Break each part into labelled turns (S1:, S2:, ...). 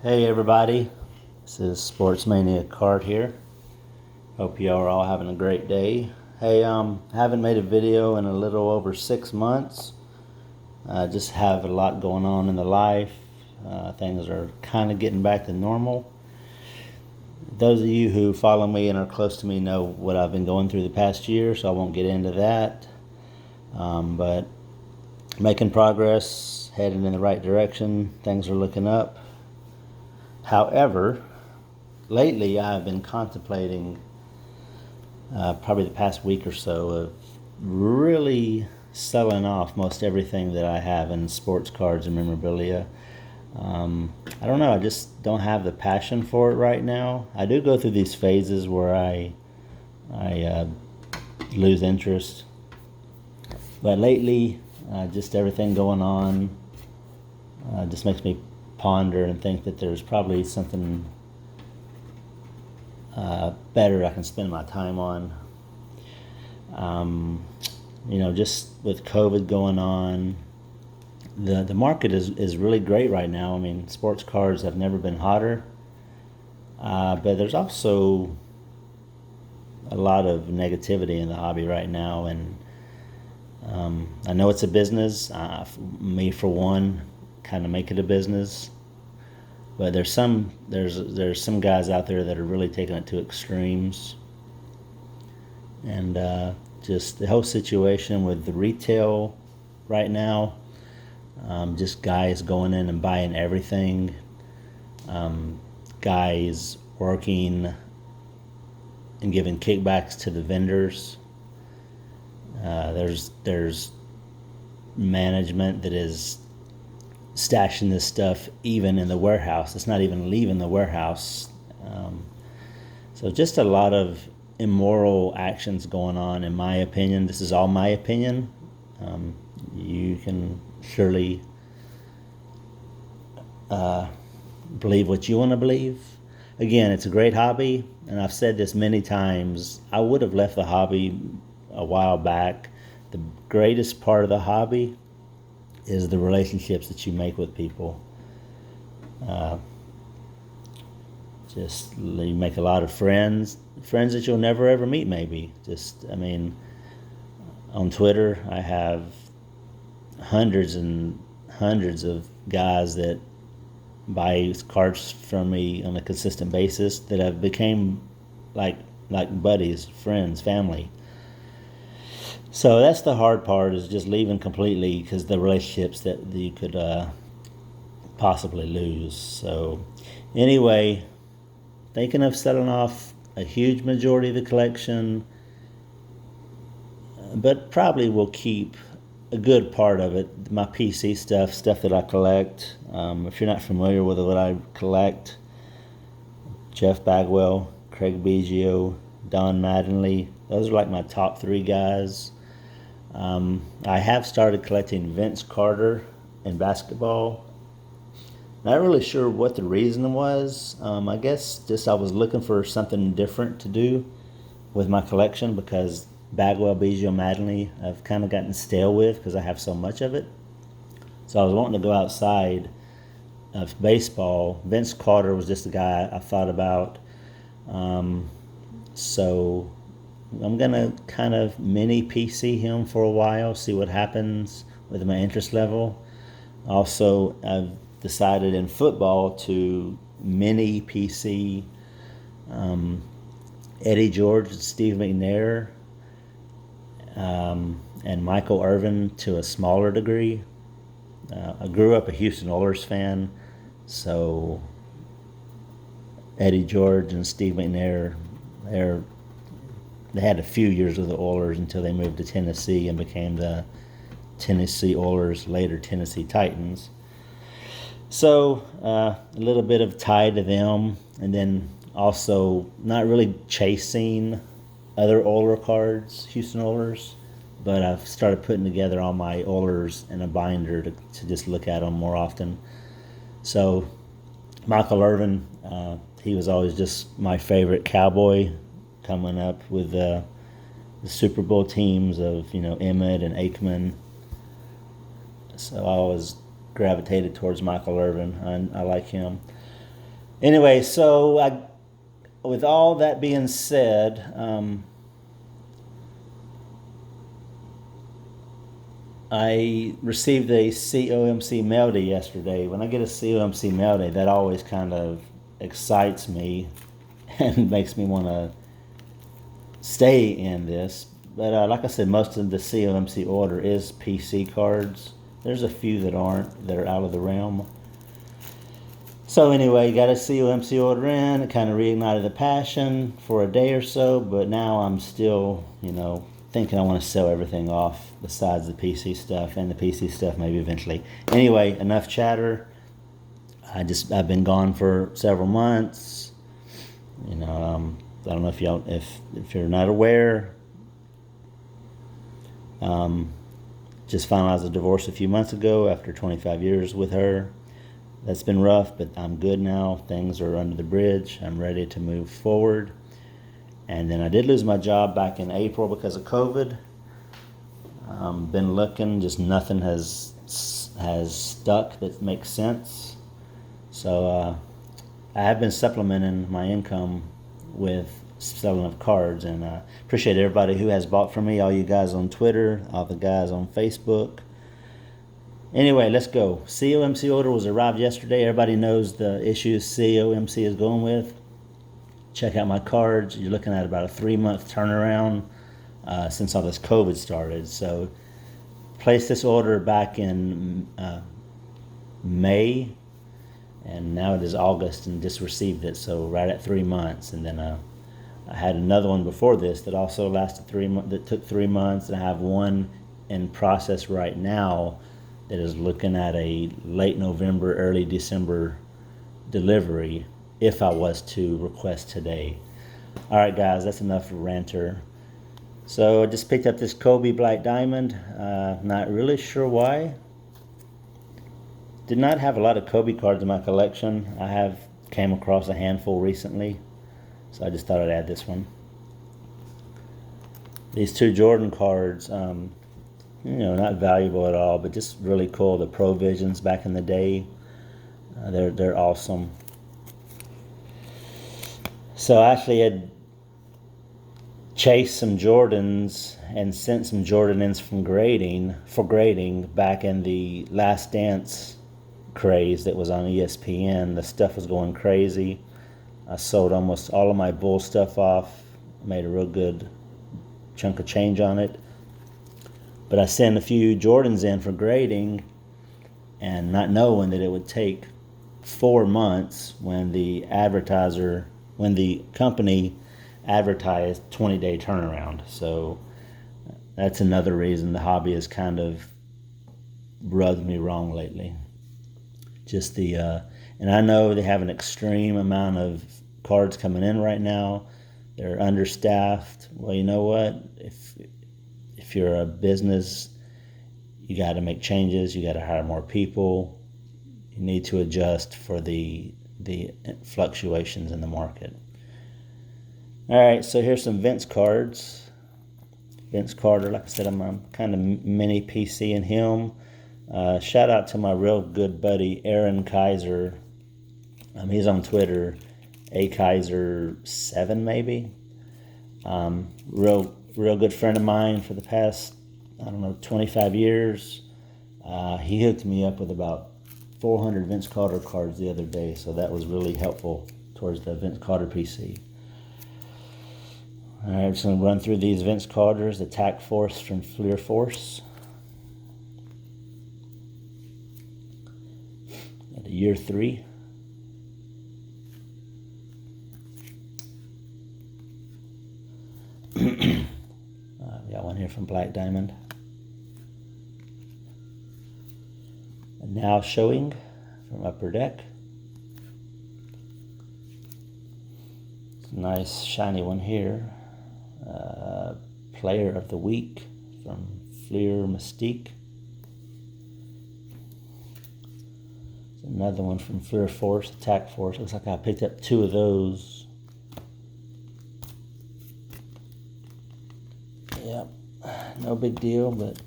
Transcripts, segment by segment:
S1: Hey everybody, this is Sportsmania Card here. Hope you are all having a great day. Hey, haven't made a video in a little over 6 months. Just have a lot going on in the life. Things are kind of getting back to normal. Those of you who follow me and are close to me know what I've been going through the past year, so I won't get into that. But making progress, heading in the right direction. Things are looking up. However, lately I've been contemplating, probably the past week or so, of really selling off most everything that I have in sports cards and memorabilia. I don't know, I just don't have the passion for it right now. I do go through these phases where I lose interest. But lately, just everything going on just makes me ponder and think that there's probably something better I can spend my time on. Just with COVID going on, the market is really great right now. I mean, sports cards have never been hotter, but there's also a lot of negativity in the hobby right now, and I know it's a business. Me, for one, kind of make it a business, but there's some guys out there that are really taking it to extremes, and just the whole situation with the retail right now, just guys going in and buying everything, guys working and giving kickbacks to the vendors. There's management that is stashing this stuff even in the warehouse. It's not even leaving the warehouse. So just a lot of immoral actions going on, in my opinion. This is all my opinion. You can surely believe what you want to believe. Again, it's a great hobby, and I've said this many times. I would have left the hobby a while back. The greatest part of the hobby is the relationships that you make with people. You make a lot of friends that you'll never ever meet, maybe. On Twitter, I have hundreds and hundreds of guys that buy cards from me on a consistent basis that have became like buddies, friends, family. So that's the hard part, is just leaving completely, because the relationships that you could possibly lose. So anyway, thinking of selling off a huge majority of the collection, but probably will keep a good part of it. My PC stuff that I collect. If you're not familiar with what I collect, Jeff Bagwell, Craig Biggio, Don Mattingly, those are like my top three guys. I have started collecting Vince Carter in basketball. Not really sure what the reason was. I guess just I was looking for something different to do with my collection, because Bagwell, Biggio, Mattingly I've kind of gotten stale with because I have so much of it. So I was wanting to go outside of baseball. Vince Carter was just a guy I thought about. So I'm going to kind of mini PC him for a while, see what happens with my interest level. Also, I've decided in football to mini PC Eddie George and Steve McNair, and Michael Irvin to a smaller degree. I grew up a Houston Oilers fan, so Eddie George and Steve McNair, they had a few years with the Oilers until they moved to Tennessee and became the Tennessee Oilers, later Tennessee Titans. So a little bit of tie to them, and then also not really chasing other Oiler cards, Houston Oilers, but I've started putting together all my Oilers in a binder to just look at them more often. So Michael Irvin, he was always just my favorite Cowboy, coming up with the Super Bowl teams of Emmett and Aikman. So I always gravitated towards Michael Irvin. I like him. Anyway, so with all that being said, I received a COMC MAILDAY yesterday. When I get a COMC MAILDAY, that always kind of excites me and makes me want to stay in this. But like I said, most of the COMC order is PC cards. There's a few that aren't, that are out of the realm. So anyway, got a COMC order in. It kind of reignited the passion for a day or so, but now I'm still, thinking I want to sell everything off besides the PC stuff, and the PC stuff maybe eventually. Anyway, enough chatter. I've been gone for several months. I don't know if y'all, if you're not aware, just finalized a divorce a few months ago after 25 years with her. That's been rough, but I'm good now. Things are under the bridge. I'm ready to move forward. And then I did lose my job back in April because of COVID. Been looking, just nothing has stuck that makes sense. So I have been supplementing my income with selling of cards, and I appreciate everybody who has bought from me, all you guys on Twitter, all the guys on Facebook. Anyway, let's go. COMC order was arrived yesterday. Everybody knows the issues COMC is going with. Check out my cards. You're looking at about a 3-month turnaround since all this COVID started. So placed this order back in May, and now it is August and just received it. So right at 3 months. And then I had another one before this that also lasted 3 months, that took 3 months. And I have one in process right now that is looking at a late November, early December delivery if I was to request today. All right, guys, that's enough for ranter. So I just picked up this Kobe Black Diamond. Not really sure why. Did not have a lot of Kobe cards in my collection. I have came across a handful recently, so I just thought I'd add this one. These two Jordan cards, not valuable at all, but just really cool. The Pro Visions back in the day, they're awesome. So I actually had chased some Jordans and sent some Jordan-ins for grading back in the Last Dance craze that was on ESPN. The stuff was going crazy. I sold almost all of my Bull stuff off, made a real good chunk of change on it. But I sent a few Jordans in for grading, and not knowing that it would take 4 months when the company advertised 20-day turnaround. So that's another reason the hobby has kind of rubbed me wrong lately. Just and I know they have an extreme amount of cards coming in right now. They're understaffed. Well, you know what? If you're a business, you got to make changes. You got to hire more people. You need to adjust for the fluctuations in the market. All right, so here's some Vince cards. Vince Carter, like I said, I'm kind of mini PC in him. Shout out to my real good buddy Aaron Kaiser. He's on Twitter, akaiser7 maybe. Real good friend of mine for the past, 25 years. He hooked me up with about 400 Vince Carter cards the other day, so that was really helpful towards the Vince Carter PC. All right, I'm just going to run through these Vince Carters. Attack Force from Fleer Force. At year 3. Got one here from Black Diamond. And now showing from Upper Deck. It's a nice shiny one here. Player of the Week from Fleer Mystique. There's another one from Fleer Force, Attack Force. Looks like I picked up 2 of those. Yep, no big deal, but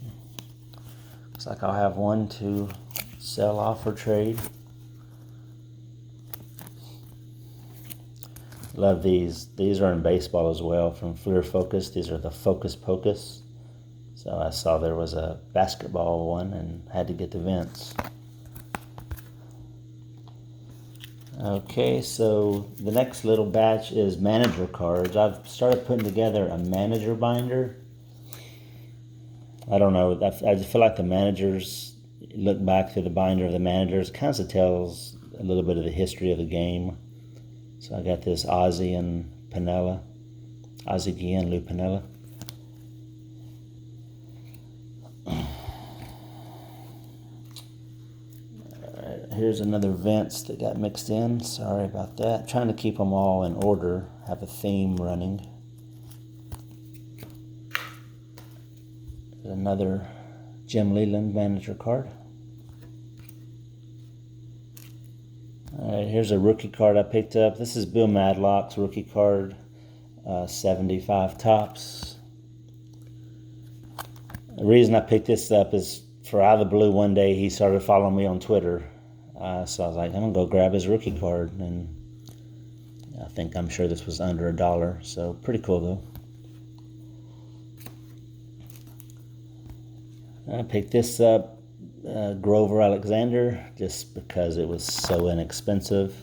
S1: looks like I'll have one to sell off or trade. Love these. These are in baseball as well from Fleer Focus. These are the Focus Pocus. So I saw there was a basketball one and had to get the Vince. Okay, so the next little batch is manager cards. I've started putting together a manager binder. I don't know. I just feel like the managers, look back through the binder of the managers, kind of tells a little bit of the history of the game. So I got this Ozzie and Pinella, Ozzie Guillen, Lou Pinella. Here's another Vince that got mixed in. Sorry about that. I'm trying to keep them all in order. Have a theme running. Another Jim Leland manager card. Alright, here's a rookie card I picked up. This is Bill Madlock's rookie card. 75 tops. The reason I picked this up is for out of the blue one day he started following me on Twitter. So I was like, I'm going to go grab his rookie card. And I'm sure this was under $1. So pretty cool though. I picked this up, Grover Alexander, just because it was so inexpensive.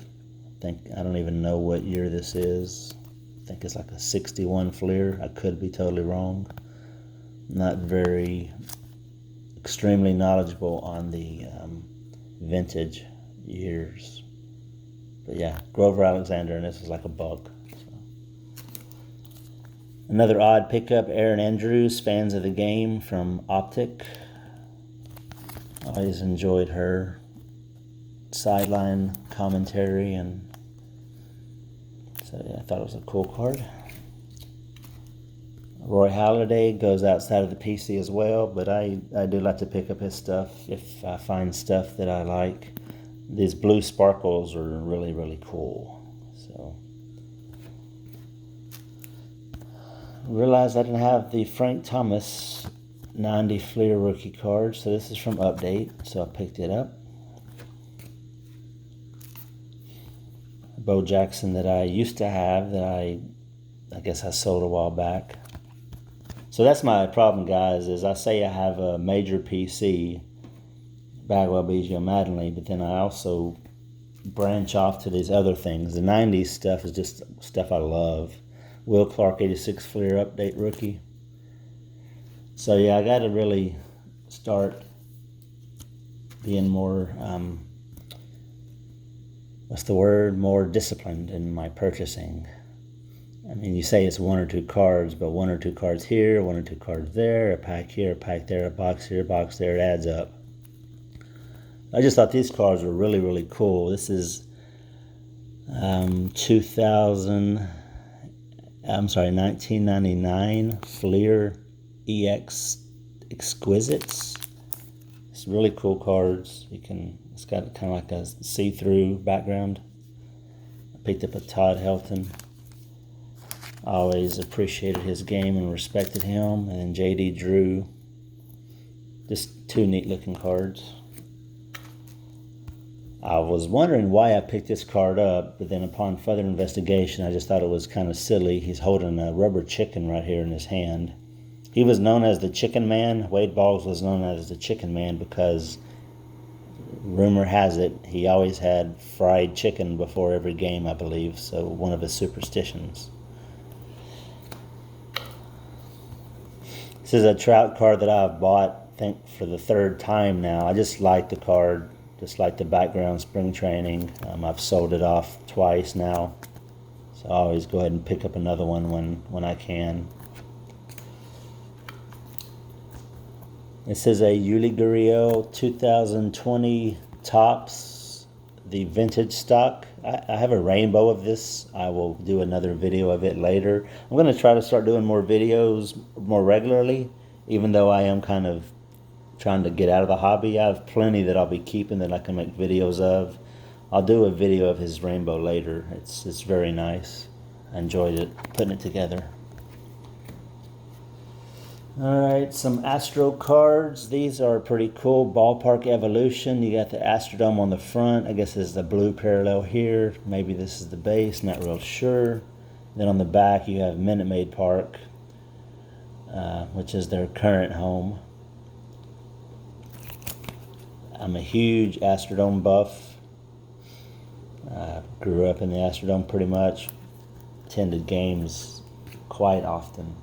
S1: I don't even know what year this is. I think it's like a 61 Fleer. I could be totally wrong. Not very extremely knowledgeable on the vintage years. But yeah, Grover Alexander, and this was like $1. So. Another odd pickup, Erin Andrews, fans of the game from Optic. Always enjoyed her sideline commentary, and so yeah, I thought it was a cool card. Roy Halladay goes outside of the PC as well, but I do like to pick up his stuff if I find stuff that I like. These blue sparkles are really, really cool. So realized I didn't have the Frank Thomas 90 Fleer rookie card, so this is from Update, so I picked it up. Bo Jackson that I used to have that I guess I sold a while back. So that's my problem, guys, is I say I have a major PC, Bagwell, BGO, Mattingly, but then I also branch off to these other things. The 90s stuff is just stuff I love. Will Clark 86 Fleer Update rookie. So yeah, I got to really start being more, more disciplined in my purchasing. I mean, you say it's 1 or 2 cards, but 1 or 2 cards here, 1 or 2 cards there, a pack here, a pack there, a box here, a box there, it adds up. I just thought these cards were really, really cool. This is 1999 Fleer EX Exquisites. It's really cool cards. It's got kind of like a see-through background. I picked up a Todd Helton. I always appreciated his game and respected him. And then J.D. Drew. Just 2 neat-looking cards. I was wondering why I picked this card up, but then upon further investigation, I just thought it was kind of silly. He's holding a rubber chicken right here in his hand. He was known as the Chicken Man. Wade Boggs was known as the Chicken Man because, rumor has it, he always had fried chicken before every game, I believe. So one of his superstitions. This is a Trout card that I've bought, I think, for the 3rd time now. I just like the card. Just like the background spring training. I've sold it off twice now. So I always go ahead and pick up another one when I can. This is a Yuli Gurriel 2020 Topps, the vintage stock. I have a rainbow of this. I will do another video of it later. I'm going to try to start doing more videos more regularly, even though I am kind of trying to get out of the hobby. I have plenty that I'll be keeping that I can make videos of. I'll do a video of his rainbow later. It's very nice. I enjoyed it, putting it together. Alright, some Astro cards. These are pretty cool. Ballpark Evolution. You got the Astrodome on the front. I guess this is the blue parallel here. Maybe this is the base, not real sure. Then on the back you have Minute Maid Park, which is their current home. I'm a huge Astrodome buff. Grew up in the Astrodome pretty much. Attended games quite often.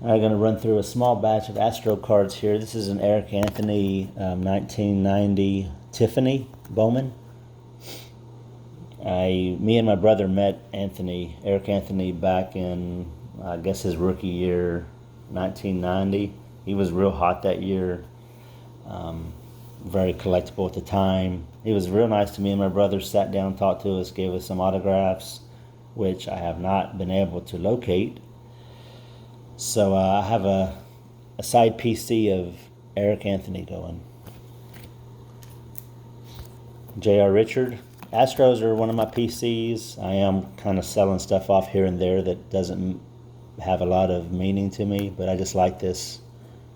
S1: I'm going to run through a small batch of Astro cards here. This is an Eric Anthony 1990 Tiffany Bowman. Me and my brother met Eric Anthony, back in, I guess, his rookie year, 1990. He was real hot that year. Very collectible at the time. He was real nice to me and my brother. Sat down, talked to us, gave us some autographs, which I have not been able to locate. So I have a side PC of Eric Anthony going. J.R. Richard. Astros are one of my PCs. I am kind of selling stuff off here and there that doesn't have a lot of meaning to me, but I just like this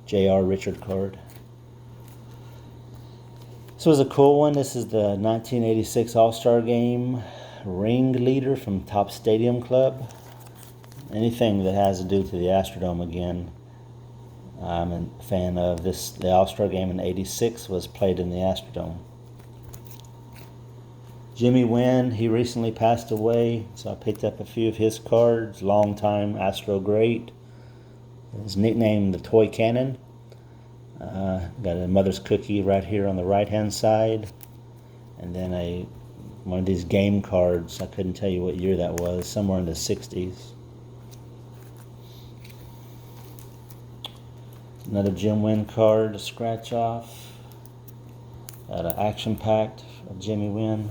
S1: J.R. Richard card. This was a cool one. This is the 1986 All-Star Game ringleader from Top Stadium Club. Anything that has to do to the Astrodome again, I'm a fan of this. The All-Star Game in '86 was played in the Astrodome. Jimmy Wynn, he recently passed away, so I picked up a few of his cards. Long-time Astro great. His nickname, the Toy Cannon. Got a Mother's Cookie right here on the right-hand side. And then one of these game cards. I couldn't tell you what year that was. Somewhere in the 60s. Another Jim Wynn card to scratch off. Got an action packed of Jimmy Wynn.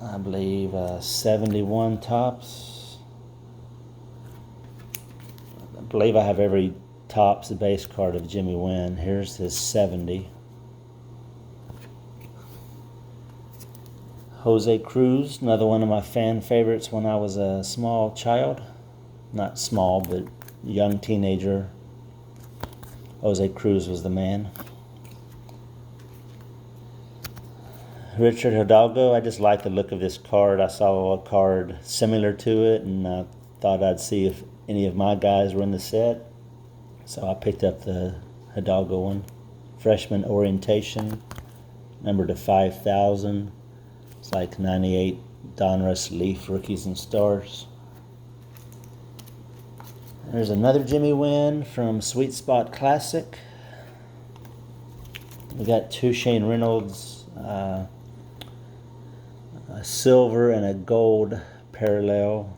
S1: I believe 71 tops. I believe I have every tops base card of Jimmy Wynn. Here's his 70. Jose Cruz, another one of my fan favorites when I was a small child. Not small, but young teenager. Jose Cruz was the man. Richard Hidalgo, I just like the look of this card. I saw a card similar to it, and I thought I'd see if any of my guys were in the set. So I picked up the Hidalgo one. Freshman orientation, number to 5,000. It's like 98 Donruss Leaf Rookies and Stars. There's another Jimmy Wynn from Sweet Spot Classic. We got two Shane Reynolds, a silver and a gold parallel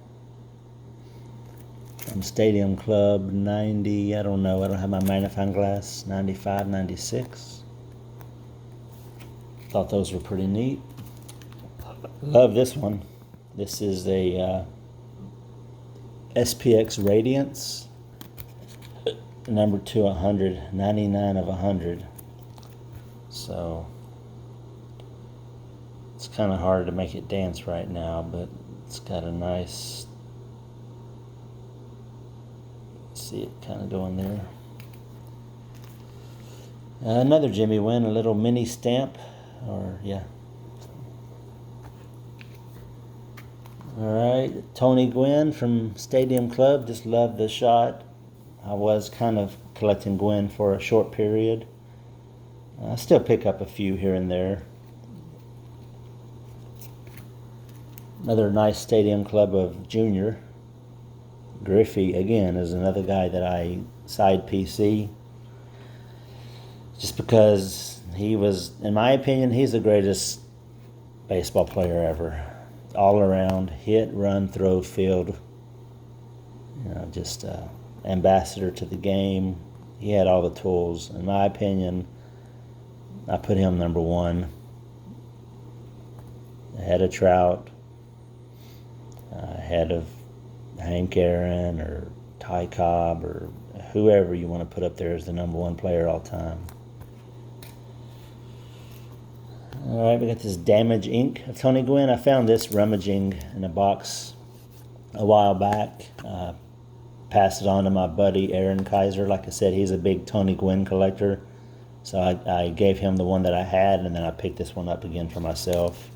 S1: from Stadium Club 90. I don't know. I don't have my magnifying glass. 95, 96. Thought those were pretty neat. Love this one. This is a SPX Radiance, number to 100, 99 of 100. So it's kind of hard to make it dance right now, but it's got a nice, see it kind of going there. Another Jimmy Wynn, a little mini stamp, or yeah. Alright, Tony Gwynn from Stadium Club. Just love the shot. I was kind of collecting Gwynn for a short period. I still pick up a few here and there. Another nice Stadium Club of Junior. Griffey, again, is another guy that I side PC. Just because he was, in my opinion, he's the greatest baseball player ever. All around, hit, run, throw, field. Just ambassador to the game. He had all the tools. In my opinion, I put him number one. Ahead of Trout, ahead of Hank Aaron or Ty Cobb or whoever you want to put up there as the number one player all time. Alright, we got this Damage Ink of Tony Gwynn. I found this rummaging in a box a while back. Passed it on to my buddy Aaron Kaiser. Like I said, he's a big Tony Gwynn collector. So I gave him the one that I had, and then I picked this one up again for myself.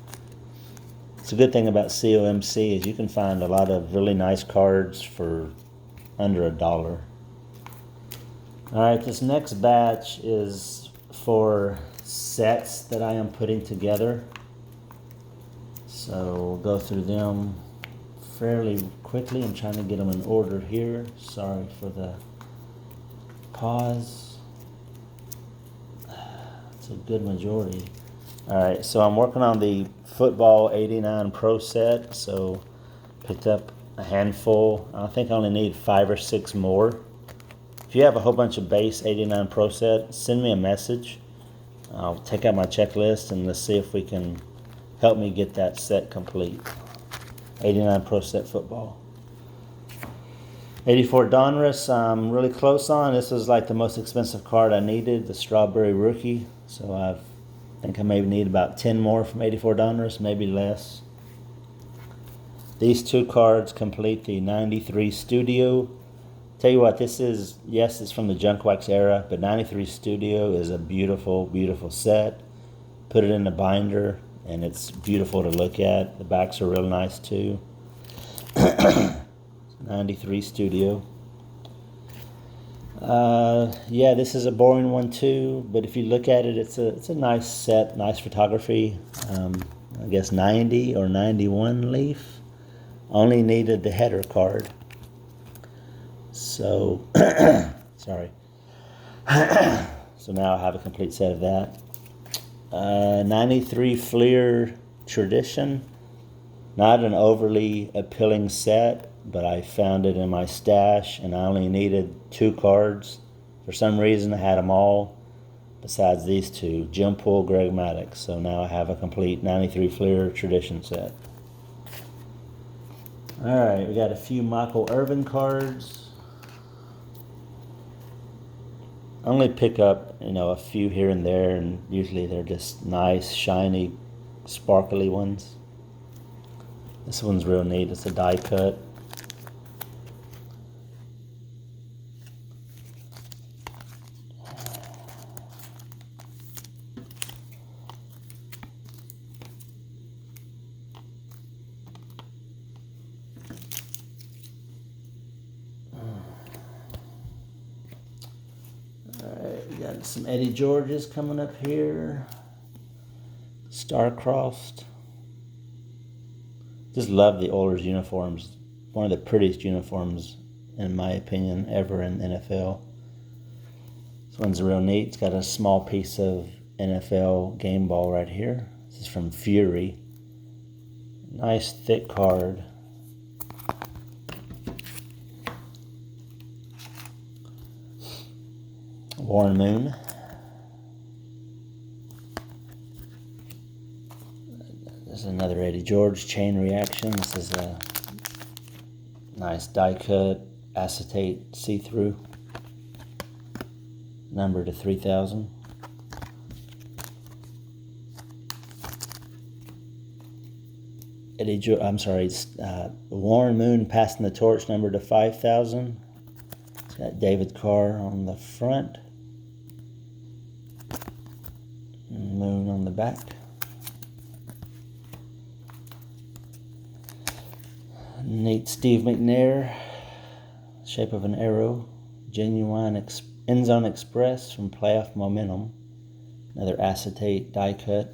S1: It's a good thing about COMC is you can find a lot of really nice cards for under $1. Alright, this next batch is for sets that I am putting together. So we'll go through them fairly quickly. I'm trying to get them in order here. Sorry for the pause. It's a good majority. Alright, so I'm working on the football 89 Pro set. So picked up a handful. I think I only need 5 or 6 more. If you have a whole bunch of base 89 Pro set, send me a message. I'll take out my checklist and let's see if we can help me get that set complete. 89 Pro set football. 84 Donruss, I'm really close on. This was like the most expensive card I needed, the Strawberry Rookie. So I think I maybe need about 10 more from 84 Donruss, maybe less. These 2 cards complete the 93 Studio. Tell you what, this is, yes, it's from the Junk Wax era, but 93 Studio is a beautiful, beautiful set. Put it in the binder, and it's beautiful to look at. The backs are real nice, too. 93 Studio. Yeah, this is a boring one, too, but if you look at it, it's a nice set, nice photography. I guess 90 or 91 leaf. Only needed the header card. So, sorry. So now I have a complete set of that. 93 Fleer Tradition. Not an overly appealing set, but I found it in my stash and I only needed 2 cards. For some reason I had them all besides these 2. Jim Poole, Greg Maddux. So now I have a complete 93 Fleer Tradition set. Alright, we got a few Michael Irvin cards. I only pick up, a few here and there, and usually they're just nice, shiny, sparkly ones. This one's real neat. It's a die cut. Alright, we got some Eddie Georges coming up here. Star-crossed. Just love the Oilers uniforms. One of the prettiest uniforms, in my opinion, ever in NFL. This one's real neat. It's got a small piece of NFL game ball right here. This is from Fury. Nice thick card. Warren Moon. There's another Eddie George chain reaction. This is a nice die cut acetate see-through. Number to 3,000. Warren Moon passing the torch, number to 5,000. It's got David Carr on the front. Moon on the back. Neat Steve McNair, shape of an arrow. Genuine End Zone Express from Playoff Momentum. Another acetate die cut.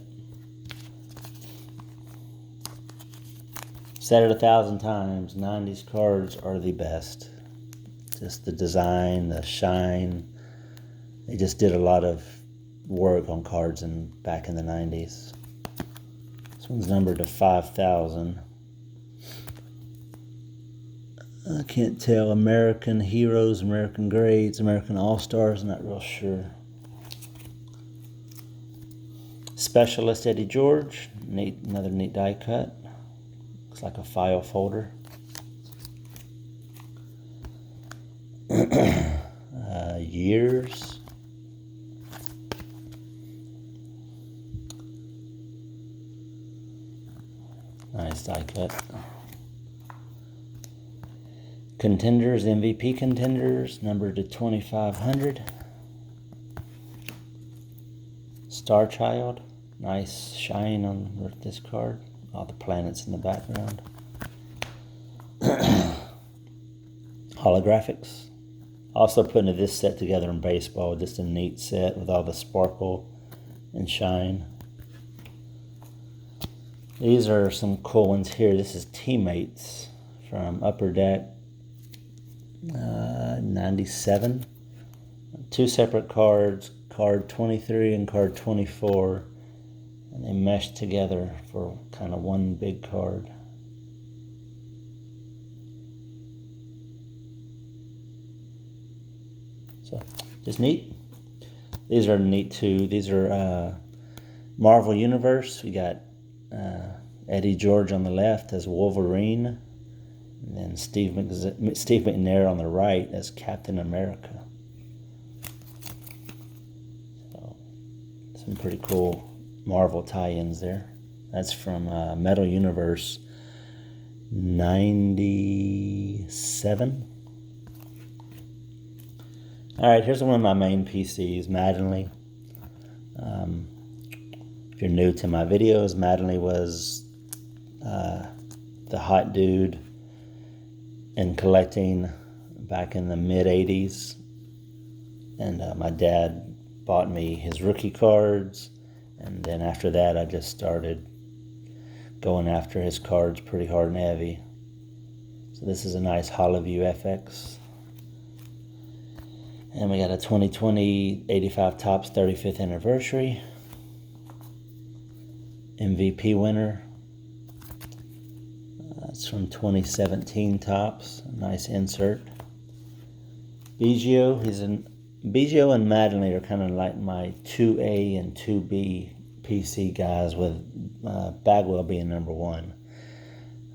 S1: Said it 1,000 times, 90s cards are the best. Just the design, the shine. They just did a lot of work on cards back in the 90s. This one's numbered to 5,000. I can't tell. American Heroes, American Grades, American All-Stars, not real sure. Specialist Eddie George, another neat die cut. Looks like a file folder. Years. Nice die cut. Contenders, MVP contenders, numbered to 2,500. Star Child, nice shine on this card. All the planets in the background. Holographics. Also putting this set together in baseball, just a neat set with all the sparkle and shine. These are some cool ones here. This is Teammates from Upper Deck 97. Two separate cards, card 23 and card 24. And they mesh together for kind of one big card. So, just neat. These are neat too. These are Marvel Universe. We got Eddie George on the left as Wolverine. And then Steve McNair on the right as Captain America. So, some pretty cool Marvel tie-ins there. That's from Metal Universe 97. Alright, here's one of my main PCs, Mattingly. If you're new to my videos, Mattingly was the hot dude in collecting back in the mid-80s. And my dad bought me his rookie cards. And then after that, I just started going after his cards pretty hard and heavy. So this is a nice Hollowview FX. And we got a 2020 85 Topps 35th anniversary. MVP winner. It's from 2017 Topps. Nice insert. Biggio, Biggio and Mattingly are kind of like my 2A and 2B PC guys, with Bagwell being number 1.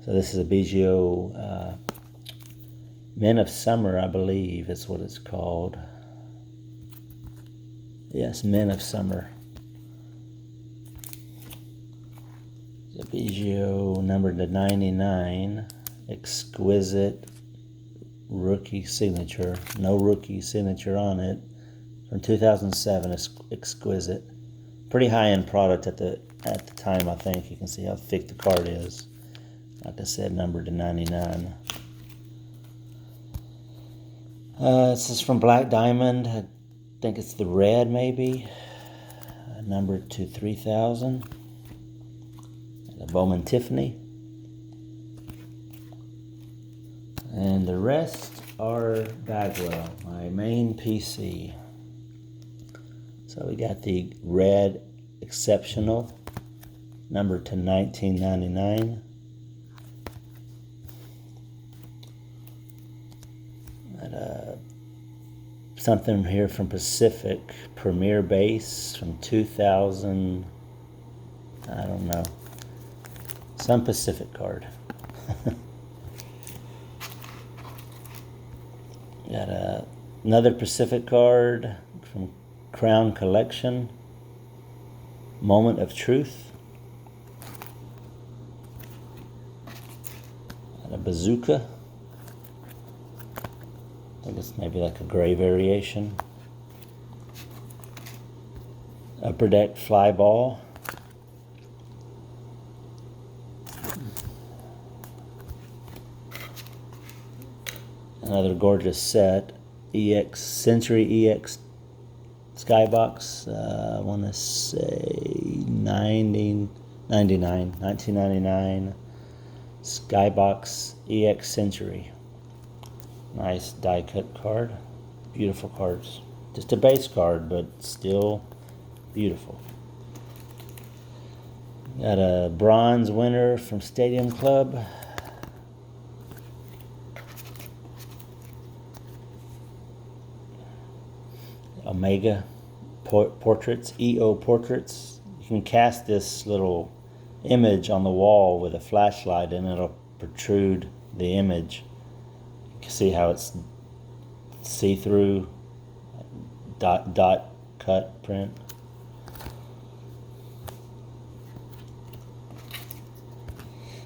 S1: So this is a Biggio Men of Summer, I believe is what it's called. Yes, Men of Summer. The Biggio numbered to 99. Exquisite rookie signature. No rookie signature on it. From 2007. It's exquisite. Pretty high-end product at the time, I think. You can see how thick the card is. Like I said, numbered to 99. This is from Black Diamond. I think it's the red, maybe. Numbered to 3,000. A Bowman Tiffany. And the rest are Bagwell, my main PC. So we got the red exceptional, numbered to 1999. Something here from Pacific, Premier Base from 2000, I don't know, some Pacific card. Got another Pacific card from Crown Collection, Moment of Truth. Got a Bazooka. I think it's maybe like a gray variation. Upper Deck Fly Ball. Another gorgeous set. Century EX Skybox. I want to say 1999. Skybox EX Century. Nice die cut card. Beautiful cards. Just a base card, but still beautiful. Got a bronze winner from Stadium Club. Omega portraits, EO portraits. You can cast this little image on the wall with a flashlight and it'll protrude the image. You can see how it's see-through dot cut print.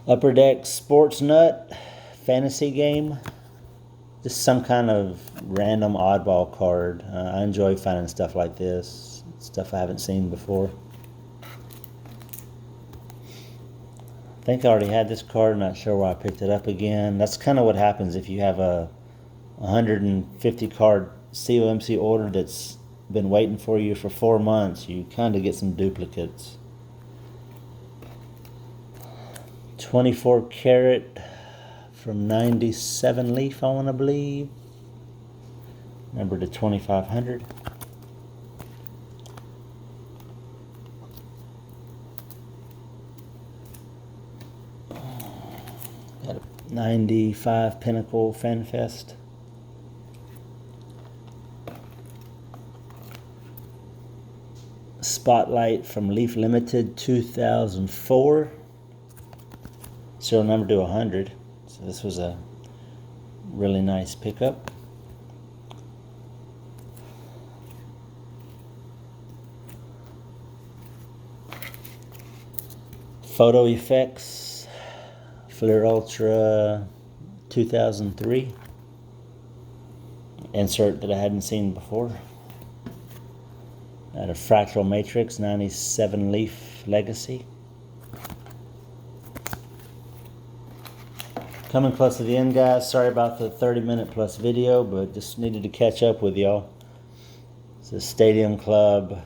S1: Upper Deck Sports Nut fantasy game. just some kind of random oddball card. I enjoy finding stuff like this, stuff I haven't seen before. I think I already had this card, not sure why I picked it up again. That's kind of what happens if you have a 150 card COMC order that's been waiting for you for 4 months. You kind of get some duplicates. 24 karat from 97 leaf, I want to believe. Number to 2500. Got a 95 Pinnacle Fan Fest. Spotlight from Leaf Limited 2004. Serial number to 100. So this was a really nice pickup. Photo Effects Fleer Ultra 2003. Insert that I hadn't seen before. At a Fractal Matrix 97 Leaf Legacy. Coming close to the end, guys. Sorry about the 30-minute plus video, but just needed to catch up with y'all. It's a Stadium Club.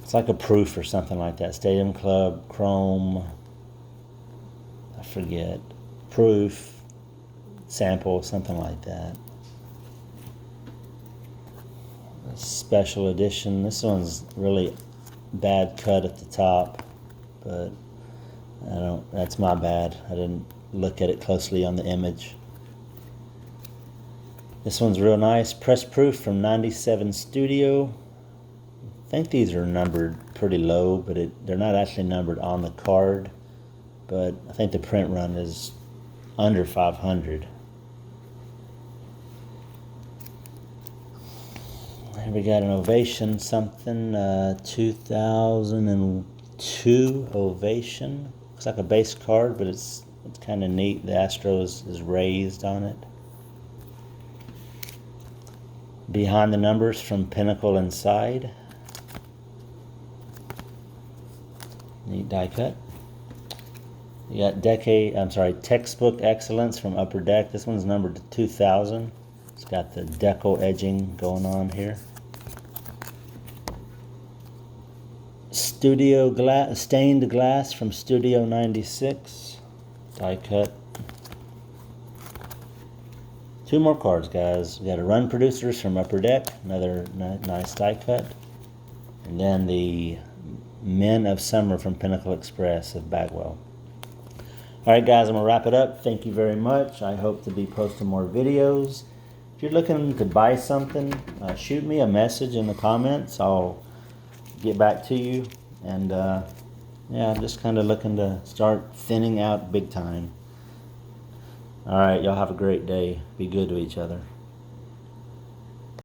S1: It's like a proof or something like that. Stadium Club, Chrome, I forget. Proof, sample, something like that. Special edition. This one's really bad cut at the top, but that's my bad. I didn't look at it closely on the image. This one's real nice. Press proof from 97 Studio. I think these are numbered pretty low, but they're not actually numbered on the card. But I think the print run is under 500. Here we got an Ovation something, 2002 Ovation. Looks like a base card, but it's kind of neat. The Astros is raised on it. Behind the Numbers from Pinnacle Inside. Neat die cut. You got Textbook Excellence from Upper Deck. This one's numbered to 2000. It's got the deco edging going on here. Stained Glass from Studio 96. Die cut. 2 more cards, guys. We got a Run Producers from Upper Deck. Another nice die cut. And then the Men of Summer from Pinnacle Express of Bagwell. Alright, guys, I'm going to wrap it up. Thank you very much. I hope to be posting more videos. If you're looking to buy something, shoot me a message in the comments. I'll get back to you. And yeah, I'm just kind of looking to start thinning out big time. Alright, y'all have a great day. Be good to each other.